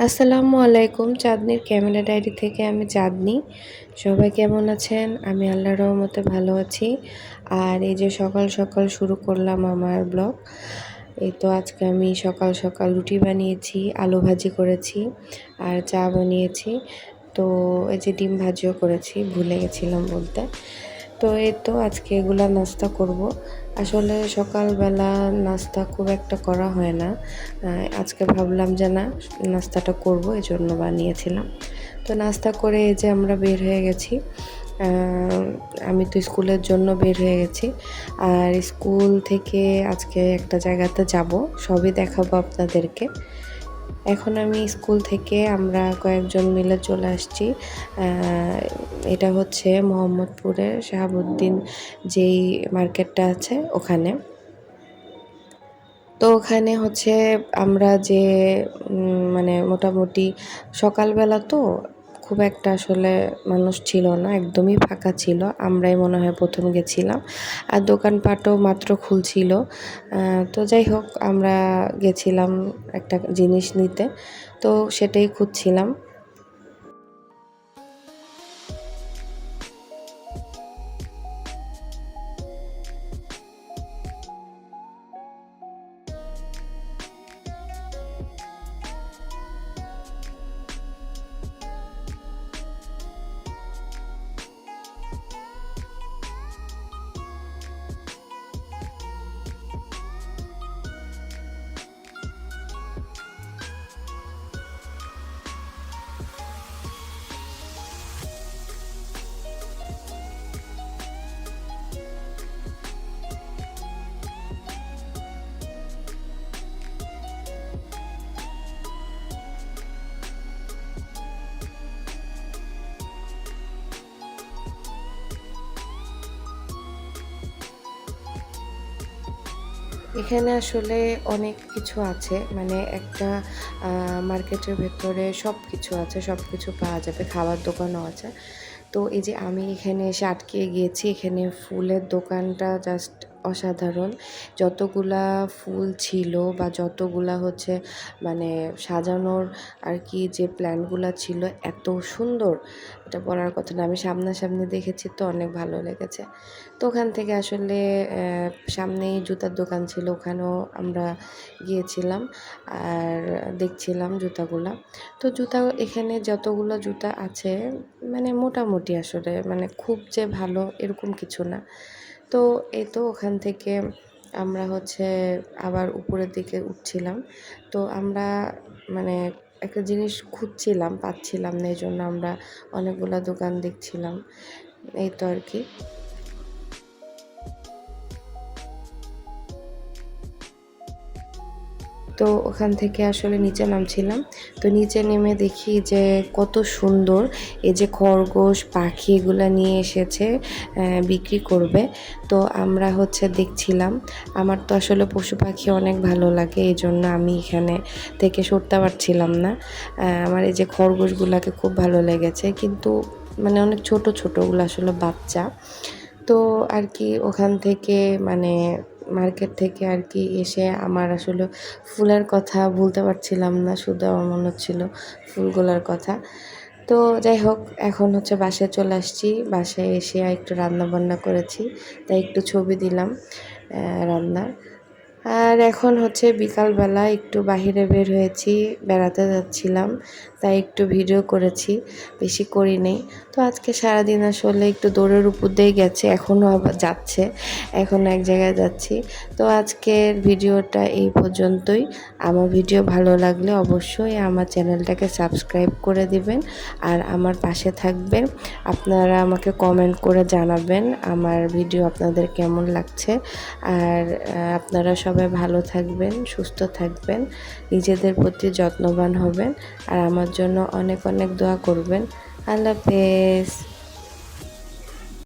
আসসালামু আলাইকুম। চাঁদনির camera diary থেকে আমি চাঁদনি। সবাই কেমন আছেন? আমি আল্লাহর রহমতে ভালো আছি। আর এই যে সকাল সকাল শুরু করলাম আমার ব্লগ। এই তো আজকে আমি সকাল সকাল রুটি বানিয়েছি, আলু ভাজি করেছি আর চা বানিয়েছি। তো এই যে ডিম ভাজিও করেছি, ভুলে গেছিলাম বলতে। তো এই তো আজকে এগুলা নাস্তা করব। আসলে সকালবেলা নাস্তা খুব একটা করা হয় না। আজকে ভাবলাম যে না, নাস্তাটা করব, এজন্য বানিয়েছিলাম। তো নাস্তা করে এই যে আমরা বের হয়ে গেছি। আমি তো স্কুলের জন্য বের হয়ে গেছি। আর স্কুল থেকে আজকে একটা জায়গাতে যাব, সবই দেখাবো আপনাদেরকে। এখন আমি স্কুল থেকে আমরা কয়েকজন মিলে চলে আসছি। এটা হচ্ছে মোহাম্মদপুরের শাহাবুদ্দিন যেই মার্কেটটা আছে ওখানে। তো ওখানে হচ্ছে আমরা যে মানে মোটামুটি সকালবেলা তো খুব একটা আসলে মানুষ ছিল না, একদমই ফাঁকা ছিল। আমরাই মনে হয় প্রথম গেছিলাম। আর দোকানপাটও মাত্র খুলছিল। তো যাই হোক, আমরা গেছিলাম একটা জিনিস নিতে, তো সেটাই খুঁজছিলাম। এখানে আসলে অনেক কিছু আছে, মানে একটা মার্কেটের ভেতরে সব কিছু আছে, সব কিছু পাওয়া যাবে, খাবার দোকানও আছে। তো এই যে আমি এখানে এসে আটকে গিয়েছি, এখানে ফুলের দোকানটা জাস্ট অসাধারণ। যতগুলা ফুল ছিল বা যতগুলা হচ্ছে মানে সাজানোর আর কি, যে প্ল্যানগুলা ছিল এত সুন্দর, এটা বলার কথা না। আমি সামনাসামনি দেখেছি তো অনেক ভালো লেগেছে। তো ওখান থেকে আসলে সামনেই জুতার দোকান ছিল, ওখানেও আমরা গিয়েছিলাম আর দেখছিলাম জুতাগুলা। তো জুতা এখানে যতগুলো জুতা আছে মানে মোটামুটি আসলে মানে খুব যে ভালো এরকম কিছু না। তো এই তো ওখান থেকে আমরা হচ্ছে আবার উপরের দিকে উঠছিলাম। তো আমরা মানে একটা জিনিস খুঁজছিলাম, পাচ্ছিলাম না, এই জন্য আমরা অনেকগুলা দোকান দেখছিলাম। এই তো আর কি। তো ওখান থেকে আসলে নিচে নামছিলাম। তো নিচে নেমে দেখি যে কত সুন্দর এই যে খরগোশ পাখি এগুলা নিয়ে এসেছে বিক্রি করবে। তো আমরা হচ্ছে দেখছিলাম। আমার তো আসলে পশু পাখি অনেক ভালো লাগে, এই জন্য আমি এখানে থেকে সরতে পারছিলাম না। আমার এই যে খরগোশগুলাকে খুব ভালো লেগেছে, কিন্তু মানে অনেক ছোট ছোট, ওগুলো আসলে বাচ্চা। তো আর কি ওখান থেকে মানে মার্কেট থেকে আর কি এসে আমার আসলে ফুলের কথা ভুলতে পারছিলাম না, শুধু আমার মনে হচ্ছিল ফুলগুলোর কথা। তো যাই হোক, এখন হচ্ছে বাসায় চলে আসছি। বাসায় এসে একটু রান্না বান্না করেছি, তাই একটু ছবি দিলাম রান্নার। আর এখন হচ্ছে বিকালবেলা একটু বাহিরে বের হয়েছি, বেড়াতে যাচ্ছিলাম, তাই একটু ভিডিও করেছি, বেশি করি নেই। তো আজকে সারাদিন আসলে একটু দৌড়ের উপর দিয়ে গেছে, এখনও আবার যাচ্ছে, এখনও এক জায়গায় যাচ্ছি। তো আজকের ভিডিওটা এই পর্যন্তই। আমার ভিডিও ভালো লাগলে অবশ্যই আমার চ্যানেলটাকে সাবস্ক্রাইব করে দিবেন আর আমার পাশে থাকবেন। আপনারা আমাকে কমেন্ট করে জানাবেন আমার ভিডিও আপনাদের কেমন লাগছে। আর আপনারা সবাই ভালো থাকবেন, সুস্থ থাকবেন, নিজেদের প্রতি যত্নবান হবেন আর আমার জন্য অনেক অনেক দোয়া করবেন। আল্লাহ হাফেজ।